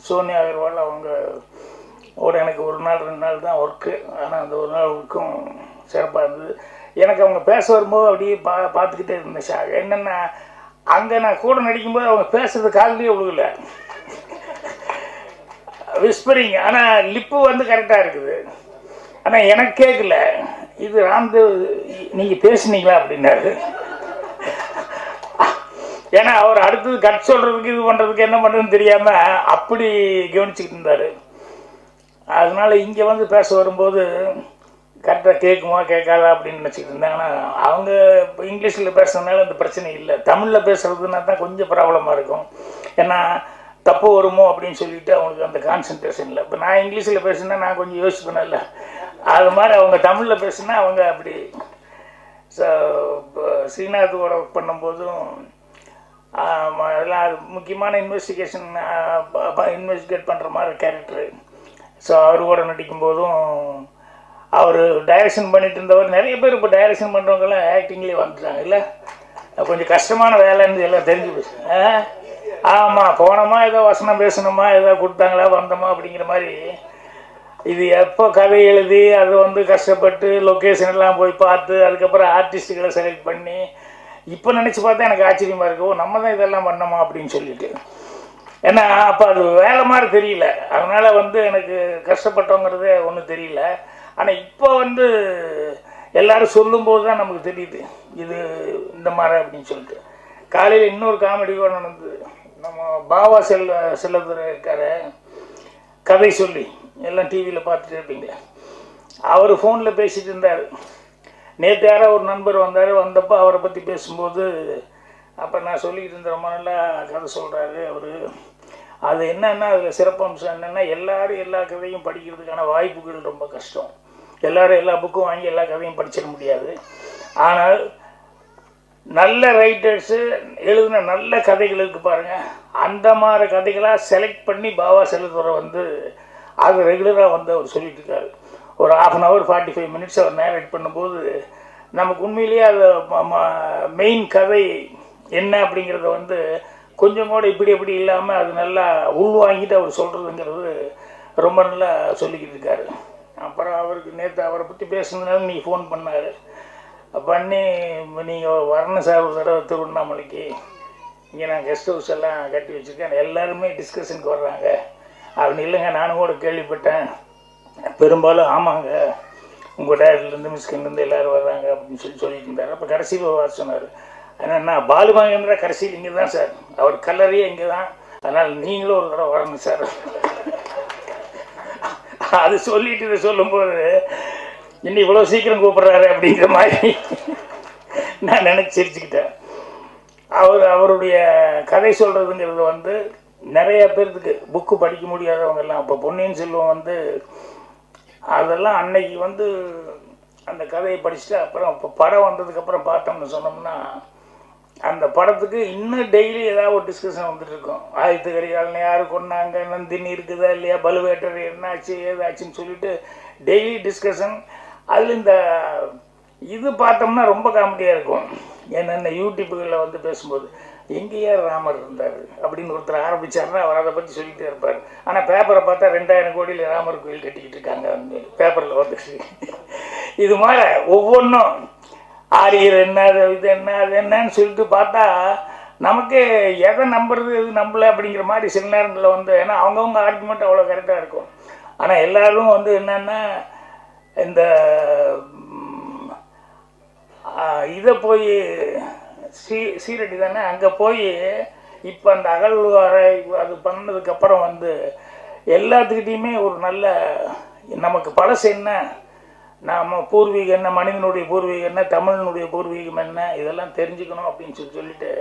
சோனியா அகர்வால் அவங்க எனக்கு ஒரு நாள் 2 நாள் தான் ஒர்க்கு. ஆனால் அந்த ஒரு நாள் ஒர்க்கும் சிறப்பாக இருந்தது. எனக்கு அவங்க பேச வரும்போது அப்படியே பார்த்துக்கிட்டே இருந்தேன் சார். என்னென்னா அங்கே நான் கூட நடிக்கும்போது அவங்க பேசுறது காதுலேயே விழுகல, விஸ்பரிங். ஆனால் லிப்பு வந்து கரெக்டாக இருக்குது. ஆனால் எனக்கு கேட்கல. இது ராம்தேவ் நீங்கள் பேசுனீங்களா அப்படின்னாரு. ஏன்னா அவர் அடுத்தது கட் சொல்கிறதுக்கு இது பண்ணுறதுக்கு என்ன பண்ணுறதுன்னு தெரியாமல் அப்படி கவனிச்சுக்கிட்டு இருந்தார். அதனால் இங்கே வந்து பேச வரும்போது கரெக்டாக கேட்குமா கேட்காதா அப்படின்னு நினச்சிக்கிட்டு இருந்தேன். ஆனால் அவங்க இப்போ இங்கிலீஷில் பேசுறதுனால அந்த பிரச்சனை இல்லை. தமிழில் பேசுகிறதுனா தான் கொஞ்சம் ப்ராப்ளமாக இருக்கும். ஏன்னா தப்பு வருமோ அப்படின்னு சொல்லிட்டு அவங்களுக்கு அந்த கான்சன்ட்ரேஷன் இல்லை. இப்போ நான் இங்கிலீஷில் பேசுனா நான் கொஞ்சம் யோசிப்பேன்ல, அது மாதிரி அவங்க தமிழில் பேசுனா அவங்க அப்படி. ஸ்ரீநாத்தோட ஒர்க் பண்ணும்போதும் அதெல்லாம் முக்கியமான இன்வெஸ்டிகேட் பண்ணுற மாதிரி கேரக்டரு. ஸோ அவர் கூட நடிக்கும்போதும் அவர் டைரக்ஷன் பண்ணிட்டு இருந்தவர். நிறைய பேர் இப்போ டைரக்ஷன் பண்ணுறவங்கெல்லாம் ஆக்டிங்லேயே வந்துட்டாங்க இல்லை. கொஞ்சம் கஷ்டமான வேலைன்னு எல்லாம் தெரிஞ்சு போச்சு. ஆமாம், போனோமா ஏதோ வசனம் பேசணுமா ஏதோ கொடுத்தாங்களா வந்தோமா அப்படிங்கிற மாதிரி. இது எப்போ கதை எழுதி அது வந்து கஷ்டப்பட்டு லொக்கேஷன் எல்லாம் போய் பார்த்து அதுக்கப்புறம் ஆர்டிஸ்ட்டுகளை செலக்ட் பண்ணி இப்போ நினச்சி பார்த்தா எனக்கு ஆச்சரியமாக இருக்கும், நம்ம தான் இதெல்லாம் பண்ணோமா அப்படின்னு சொல்லிட்டு. ஏன்னா அப்போ அது வேலை மாதிரி தெரியல. அதனால் வந்து எனக்கு கஷ்டப்பட்டோங்கிறதே ஒன்றும் தெரியல. ஆனால் இப்போ வந்து எல்லோரும் சொல்லும்போது தான் நமக்கு தெரியுது இது இந்த மாதிரி அப்படின்னு சொல்லிட்டு. காலையில் இன்னொரு காமெடி கூட நடந்தது. நம்ம பாவா செல்லதுரை இருக்கார், கதை சொல்லி எல்லாம் டிவியில் பார்த்துட்டு இருப்பீங்க. அவர் ஃபோனில் பேசிகிட்டு இருந்தார். நேற்று யாரோ ஒரு நண்பர் வந்தப்போ அவரை பற்றி பேசும்போது அப்போ நான் சொல்லிக்கிட்டு இருந்த ரொம்ப நல்லா கதை சொல்கிறாரு அவர். அது என்னென்னா அதில் சிறப்பம்சம் என்னென்னா எல்லோரும் எல்லா கதையும் படிக்கிறதுக்கான வாய்ப்புகள் ரொம்ப கஷ்டம். எல்லோரும் எல்லா புக்கும் வாங்கி எல்லா கதையும் படிச்சிட முடியாது. ஆனால் நல்ல ரைட்டர்ஸு எழுதின நல்ல கதைகள் இருக்குது பாருங்கள், அந்த மாதிரி கதைகளாக செலக்ட் பண்ணி பாவா செல்லதுரை வந்து அது ரெகுலராக வந்து அவர் சொல்லிட்டு இருக்காரு. ஒரு 1/2 hour 45 minutes அவர் நேரேட் பண்ணும்போது நமக்கு உண்மையிலேயே அது மெயின் கதை என்ன அப்படிங்கிறத வந்து கொஞ்சம் கூட இப்படி இல்லாமல் அது நல்லா உள்வாங்கிட்டு அவர் சொல்கிறதுங்கிறது ரொம்ப நல்லா சொல்லிக்கிட்டு இருக்காரு. அப்புறம் அவருக்கு நேற்று அவரை பற்றி பேசுனதுனால நீங்கள் ஃபோன் பண்ணார். பண்ணி நீங்கள் வரணும் சார் ஒரு தடவை திருவண்ணாமலைக்கு, இங்கே நான் கெஸ்ட் ஹவுஸ் எல்லாம் கட்டி வச்சுருக்கேன், எல்லாருமே டிஸ்கஷனுக்கு வர்றாங்க அப்படின்னு. இல்லைங்க நானும் கூட கேள்விப்பட்டேன், பெரும்பாலும் ஆமாங்க உங்கள் டேரக்டர்லேருந்து மிஸ்கின்லேருந்து எல்லோரும் வர்றாங்க அப்படின்னு சொல்லிட்டு இருந்தார். அப்போ கடைசியில் வர சொன்னார். என்னென்னா பாலுமகேந்திரா கடைசியில் இங்கே தான் சார், அவர் கல்லறையே இங்கே தான், அதனால் நீங்களும் ஒரு தடவை வரணும் சார். அது சொல்லிட்டு இதை சொல்லும்போது இன்னும் இவ்வளோ சீக்கிரம் கூப்பிட்றாரு அப்படிங்கிற மாதிரி நான் நினச்சி சிரிச்சுக்கிட்டேன். அவருடைய கதை சொல்கிறதுங்கிறது வந்து நிறைய பேர்த்துக்கு புக்கு படிக்க முடியாதவங்கெல்லாம். இப்போ பொன்னியின் செல்வம் வந்து அதெல்லாம் அன்னைக்கு வந்து அந்த கதையை படிச்சுட்டு அப்புறம் இப்போ படம் வந்ததுக்கப்புறம் பார்த்தோம்னு சொன்னோம்னா அந்த படத்துக்கு இன்னும் டெய்லி ஏதாவது ஒரு டிஸ்கஷன் வந்துட்டு இருக்கும். ஆதித்த கரிகாலனை யார் கொண்டாங்க, நந்தினி இருக்குதா இல்லையா, பலுவேட்டர் என்னாச்சு ஏதாச்சுன்னு சொல்லிட்டு டெய்லி டிஸ்கஷன். அதில் இந்த இது பார்த்தோம்னா ரொம்ப காமெடியாக இருக்கும். என்னென்ன யூடியூப்புகளில் வந்து பேசும்போது எங்கேயா ராமர் இருந்தார் அப்படின்னு ஒருத்தர் ஆரம்பித்தார்னா அவர் அதை பற்றி சொல்லிகிட்டே இருப்பார். ஆனால் பேப்பரை பார்த்தா 2000 கோடியில் ராமர் கோயில் கட்டிக்கிட்டு இருக்காங்க வந்து பேப்பரில் வந்து. இது மாதிரி ஒவ்வொன்றும் ஆரியர் என்ன இது என்ன அது என்னன்னு சொல்லிட்டு பார்த்தா நமக்கு எதை நம்புறது எது நம்பலை அப்படிங்கிற மாதிரி சில நேரங்களில் வந்து. ஏன்னா அவங்கவுங்க ஆர்குமெண்ட் அவ்வளோ கரெக்டாக இருக்கும். ஆனால் எல்லோரும் வந்து என்னென்னா இந்த இதை போய் சீரடி தானே அங்கே போய் இப்போ அந்த அகழ்வாரை அது பண்ணதுக்கப்புறம் வந்து எல்லாத்துக்கிட்டையுமே ஒரு நல்ல நமக்கு பழசு என்ன, நம்ம பூர்வீகம் என்ன, மனிதனுடைய பூர்வீகம் என்ன, தமிழனுடைய பூர்வீகம் என்ன, இதெல்லாம் தெரிஞ்சுக்கணும் அப்படின்னு சொல்லிட்டு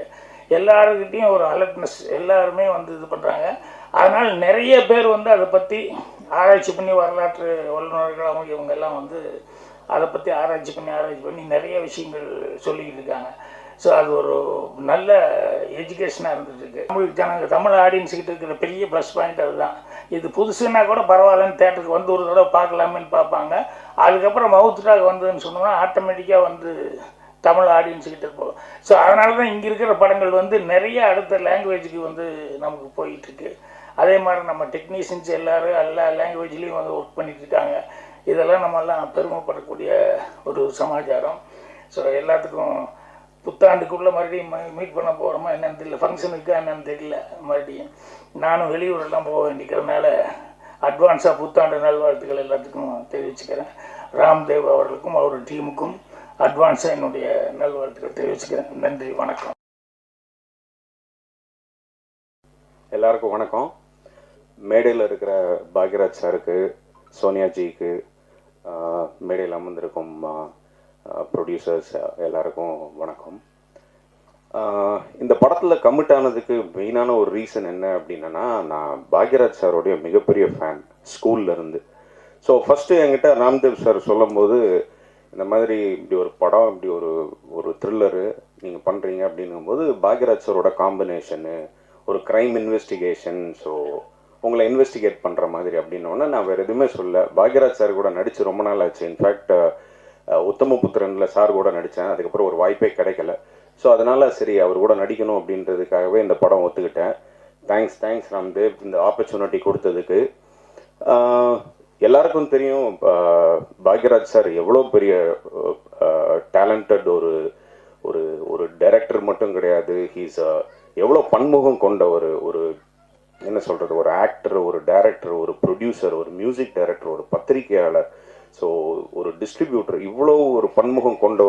எல்லாருக்கிட்டையும் ஒரு அலர்ட்னஸ் எல்லாருமே வந்து இது பண்ணுறாங்க. அதனால் நிறைய பேர் வந்து அதை பற்றி ஆராய்ச்சி பண்ணி வரலாற்று வல்லுநர்கள் அவங்க இவங்கெல்லாம் வந்து அதை பற்றி ஆராய்ச்சி பண்ணி நிறைய விஷயங்கள் சொல்லிக்கிட்டு இருக்காங்க. ஸோ அது ஒரு நல்ல எஜுகேஷனாக இருந்துகிட்ருக்கு. நம்மளுக்கு தமிழ் ஆடியன்ஸுக்கிட்ட இருக்கிற பெரிய ப்ளஸ் பாயிண்ட் அதுதான். இது புதுசுன்னா கூட பரவாயில்லன்னு தேட்டருக்கு வந்து ஒரு தடவை பார்க்கலாமேன்னு பார்ப்பாங்க. அதுக்கப்புறம் மவுத் டாக் வந்ததுன்னு சொன்னோம்னா ஆட்டோமேட்டிக்காக வந்து தமிழ் ஆடியன்ஸுக்கிட்ட இருப்போம். ஸோ அதனால தான் இங்கே இருக்கிற படங்கள் வந்து நிறைய அடுத்த லாங்குவேஜுக்கு வந்து நமக்கு போயிட்டுருக்கு. அதே மாதிரி நம்ம டெக்னீஷியன்ஸ் எல்லோரும் எல்லா லாங்குவேஜ்லேயும் வந்து ஒர்க் பண்ணிகிட்ருக்காங்க. இதெல்லாம் நம்மெல்லாம் பெருமைப்படக்கூடிய ஒரு சமாச்சாரம். ஸோ எல்லாத்துக்கும் புத்தாண்டுக்குள்ளே மறுபடியும் மீட் பண்ண போகிறோமா என்னென்னு தெரியல, ஃபங்க்ஷனுக்கா என்னென்னு தெரியல. மறுபடியும் நானும் வெளியூரெல்லாம் போக வேண்டிக்கிறதுனால அட்வான்ஸாக புத்தாண்டு நல்வாழ்த்துக்கள் எல்லாத்துக்கும் தெரிவிச்சுக்கிறேன். ராம்தேவ் அவர்களுக்கும் அவர் டீமுக்கும் அட்வான்ஸாக என்னுடைய நல்வாழ்த்துக்கள் தெரிவிச்சுக்கிறேன். நன்றி, வணக்கம். எல்லாருக்கும் வணக்கம். மேடையில் இருக்கிற பாக்யராஜ் சாருக்கு, சோனியாஜிக்கு, மேடையில் அமர்ந்திருக்கும் ப்ரொடியூசர்ஸ் எல்லாருக்கும் வணக்கம். இந்த படத்தில் கமிட் ஆனதுக்கு மெயினான ஒரு ரீசன் என்ன அப்படின்னா, நான் பாக்யராஜ் சாரோடைய மிகப்பெரிய ஃபேன் ஸ்கூல்லேருந்து. ஸோ ஃபஸ்ட்டு என்கிட்ட ராம்தேவ் சார் சொல்லும் போது, இந்த மாதிரி இப்படி ஒரு படம், இப்படி ஒரு த்ரில்லரு நீங்கள் பண்ணுறீங்க அப்படிங்கும்போது, பாக்யராஜ் சாரோட காம்பினேஷனு, ஒரு க்ரைம் இன்வெஸ்டிகேஷன், ஸோ உங்களை இன்வெஸ்டிகேட் பண்ணுற மாதிரி அப்படின்னோடனே நான் வேறு எதுவுமே சொல்ல. பாக்யராஜ் சார் கூட நடித்து ரொம்ப நாள் ஆச்சு. இன்ஃபேக்ட் உத்தமபுத்திரனில் சார் கூட நடித்தேன். அதுக்கப்புறம் ஒரு வாய்ப்பே கிடைக்கல. ஸோ அதனால் சரி அவர் கூட நடிக்கணும் அப்படின்றதுக்காகவே இந்த படம் ஒத்துக்கிட்டேன். தேங்க்ஸ் ராம்தேவ் இந்த ஆப்பர்ச்சுனிட்டி கொடுத்ததுக்கு. எல்லாருக்கும் தெரியும் பாக்யராஜ் சார் எவ்வளோ பெரிய டேலண்டட் ஒரு டைரக்டர் மட்டும் கிடையாது. ஹீஸ் எவ்வளோ பன்முகம் கொண்ட ஒரு என்ன சொல்கிறது, ஒரு ஆக்டர், ஒரு டைரக்டர், ஒரு ப்ரொடியூசர், ஒரு மியூசிக் டைரக்டர், ஒரு பத்திரிகையாளர், ஸோ ஒரு டிஸ்ட்ரிபியூட்டர், இவ்வளோ ஒரு பன்முகம் கொண்ட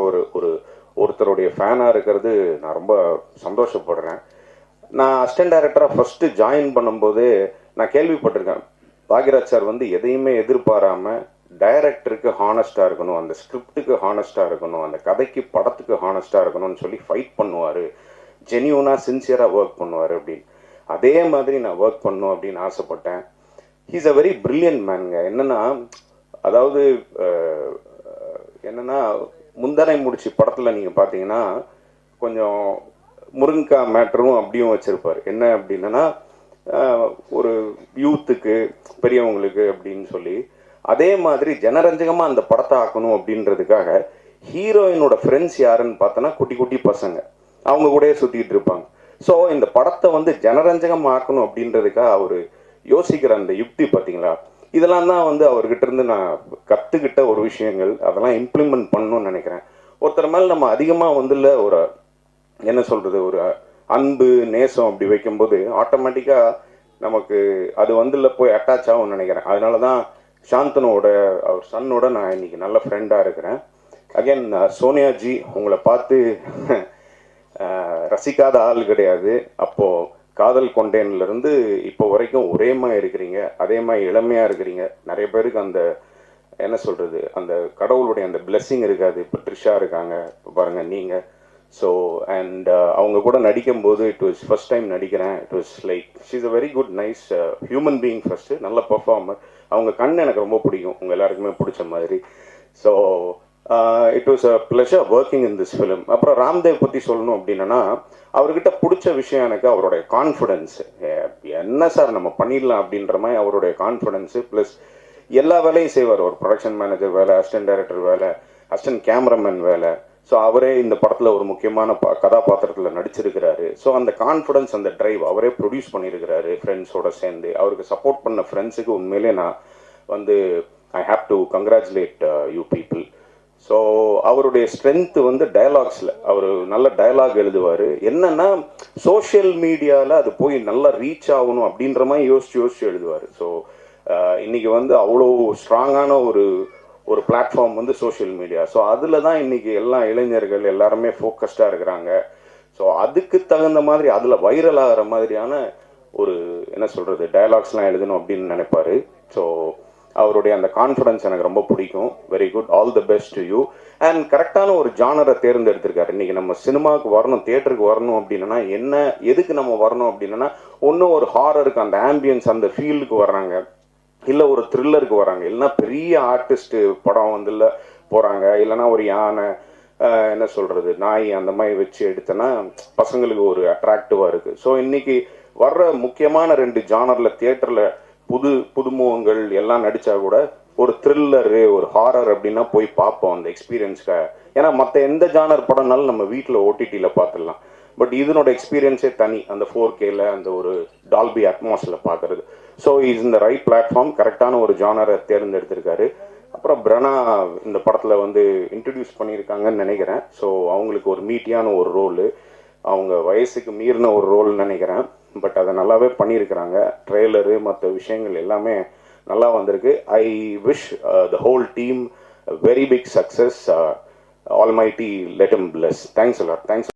ஒருத்தருடைய ஃபேனாக இருக்கிறது நான் ரொம்ப சந்தோஷப்படுறேன். நான் அசிஸ்டன்ட் டைரக்டராக ஃபஸ்ட்டு ஜாயின் பண்ணும்போது நான் கேள்விப்பட்டிருக்கேன், பாக்யராஜ் சார் வந்து எதையுமே எதிர்பாராமல் டைரக்டருக்கு ஹானஸ்ட்டாக இருக்கணும், அந்த ஸ்கிரிப்டுக்கு ஹானஸ்ட்டாக இருக்கணும், அந்த கதைக்கு படத்துக்கு ஹானஸ்ட்டாக இருக்கணும்னு சொல்லி ஃபைட் பண்ணுவார், ஜென்யூனாக சின்சியராக ஒர்க் பண்ணுவார் அப்படின்னு. அதே மாதிரி நான் ஒர்க் பண்ணணும் அப்படின்னு ஆசைப்பட்டேன். ஹீஸ் அ வெரி பிரில்லியன்ட் மேனுங்க. அதாவது என்னென்னா, முந்தனை முடிச்சு படத்தில் நீங்கள் பார்த்தீங்கன்னா கொஞ்சம் முருங்கக்காய் மேட்டரும் அப்படியும் வச்சுருப்பார். என்ன அப்படின்னா, ஒரு யூத்துக்கு, பெரியவங்களுக்கு அப்படின்னு சொல்லி, அதே மாதிரி ஜனரஞ்சகமாக அந்த படத்தை ஆக்கணும் அப்படின்றதுக்காக ஹீரோயினோட ஃப்ரெண்ட்ஸ் யாருன்னு பார்த்தோன்னா குட்டி குட்டி பசங்க, அவங்க கூடயே சுற்றிக்கிட்டு இருப்பாங்க. ஸோ இந்த படத்தை வந்து ஜனரஞ்சகம் ஆக்கணும் அப்படின்றதுக்காக அவர் யோசிக்கிற அந்த யுக்தி பார்த்தீங்களா, இதெல்லாம் தான் வந்து அவர்கிட்ட இருந்து நான் கற்றுக்கிட்ட ஒரு விஷயங்கள். அதெல்லாம் இம்ப்ளிமெண்ட் பண்ணணும்னு நினைக்கிறேன். ஒருத்தர் மேலே நம்ம அதிகமாக வந்துல ஒரு என்ன சொல்கிறது, ஒரு அன்பு நேசம் அப்படி வைக்கும்போது ஆட்டோமேட்டிக்காக நமக்கு அது வந்துல போய் அட்டாச் ஆகும்னு நினைக்கிறேன். அதனால தான் சாந்தனோட அவர் சன்னோட நான் இன்னைக்கு நல்ல ஃப்ரெண்டாக இருக்கிறேன். அகெயின் சோனியாஜி, உங்களை பார்த்து ரசிக்காத ஆள் கிடையாது. அப்போது காதல் கொண்டேன்லேருந்து இப்போ வரைக்கும் ஒரே மாதிரி இருக்கிறீங்க, அதே மாதிரி இளமையாக இருக்கிறீங்க. நிறைய பேருக்கு அந்த என்ன சொல்கிறது, அந்த கடவுளுடைய அந்த பிளெஸ்ஸிங் இருக்காது. இப்போ ட்ரிஷா இருக்காங்க, இப்போ பாருங்கள் நீங்கள். ஸோ அண்ட் அவங்க கூட நடிக்கும்போது இட் வாஸ் ஃபஸ்ட் டைம் நடிக்கிறேன். It was like she is a very good nice human being. First நல்ல பர்ஃபார்மர். அவங்க கண் எனக்கு ரொம்ப பிடிக்கும், உங்கள் எல்லாருக்குமே பிடிச்ச மாதிரி. So it was a pleasure working in this film. அப்புறம் ராம்தேவ் பற்றி சொல்லணும் அப்படின்னா, அவர்கிட்ட பிடிச்ச விஷயம் எனக்கு அவருடைய கான்ஃபிடென்ஸு. என்ன சார் நம்ம பண்ணிடலாம் அப்படின்ற மாதிரி அவருடைய கான்ஃபிடென்ஸு, ப்ளஸ் எல்லா வேலையும் செய்வார். ஒரு ப்ரொடக்ஷன் மேனேஜர் வேலை, அசிஸ்டன்ட் டைரக்டர் வேலை, அசிஸ்டன்ட் கேமராமேன் வேலை. ஸோ அவரே இந்த படத்தில் ஒரு முக்கியமான கதாபாத்திரத்தில் நடிச்சிருக்கிறாரு. ஸோ அந்த கான்ஃபிடென்ஸ், அந்த ட்ரைவ் அவரே ப்ரொடியூஸ் பண்ணியிருக்கிறாரு ஃப்ரெண்ட்ஸோடு சேர்ந்து. அவருக்கு சப்போர்ட் பண்ண ஃப்ரெண்ட்ஸுக்கு உண்மையிலே நான் வந்து I have to congratulate you people. So அவருடைய ஸ்ட்ரென்த்து வந்து டயலாக்ஸில், அவர் நல்ல டயலாக் எழுதுவார். என்னென்னா சோஷியல் மீடியாவில் அது போய் நல்லா ரீச் ஆகணும் அப்படின்ற மாதிரி யோசிச்சு எழுதுவார். ஸோ இன்றைக்கி வந்து அவ்வளோ ஸ்ட்ராங்கான ஒரு பிளாட்ஃபார்ம் வந்து சோஷியல் மீடியா. ஸோ அதில் தான் இன்றைக்கி எல்லா இளைஞர்கள் எல்லாருமே ஃபோக்கஸ்டாக இருக்கிறாங்க. ஸோ அதுக்கு தகுந்த மாதிரி அதில் வைரல் ஆகிற மாதிரியான ஒரு என்ன சொல்கிறது டயலாக்ஸ்லாம் எழுதணும் அப்படின்னு நினைப்பார். ஸோ அவருடைய அந்த கான்ஃபிடன்ஸ் எனக்கு ரொம்ப பிடிக்கும். Very good, all the best to you. And கரெக்டான ஒரு ஜானரை தேர்ந்தெடுத்திருக்காரு. இன்றைக்கி நம்ம சினிமாவுக்கு வரணும், தியேட்டருக்கு வரணும் அப்படின்னா எதுக்கு நம்ம வரணும் அப்படின்னா, ஒன்றும் ஒரு ஹாரருக்கு அந்த ஆம்பியன்ஸ் அந்த ஃபீல்டுக்கு வர்றாங்க, இல்லை ஒரு த்ரில்லருக்கு வராங்க, இல்லைன்னா பெரிய ஆர்டிஸ்ட்டு படம் வந்து இல்லை போகிறாங்க, இல்லைன்னா ஒரு யானை என்ன சொல்கிறது நாய் அந்த மாதிரி வச்சு எடுத்தோன்னா பசங்களுக்கு ஒரு அட்ராக்டிவாக இருக்குது. ஸோ இன்றைக்கி வர்ற முக்கியமான 2 ஜானரில் தியேட்டரில் புதுமுகங்கள் எல்லாம் நடித்தா கூட ஒரு த்ரில்லரு, ஒரு ஹாரர் அப்படின்னா போய் பார்ப்போம் அந்த எக்ஸ்பீரியன்ஸ்க்காக. ஏன்னா மற்ற எந்த ஜானர் படம்னாலும் நம்ம வீட்டில் ஓடிடியில் பார்த்துடலாம். பட் இதனோட எக்ஸ்பீரியன்ஸே தனி, அந்த 4Kல அந்த ஒரு டால்பி அட்மாஸ்ல பார்க்கறது. ஸோ இஸ் இந்த ரைட் பிளாட்ஃபார்ம், கரெக்டான ஒரு ஜானரை தேர்ந்தெடுத்திருக்காரு. அப்புறம் பிரனா இந்த படத்தில் வந்து இன்ட்ரடியூஸ் பண்ணியிருக்காங்கன்னு நினைக்கிறேன். ஸோ அவங்களுக்கு ஒரு மீட்டியான ஒரு ரோலு, அவங்க வயசுக்கு மீறின ஒரு ரோல்னு நினைக்கிறேன். பட் அதை நல்லாவே பண்ணியிருக்கிறாங்க. ட்ரெய்லரு மற்ற விஷயங்கள் எல்லாமே நல்லா வந்திருக்கு. I wish the whole team very big success. Almighty let him bless. Thanks a lot. Thanks.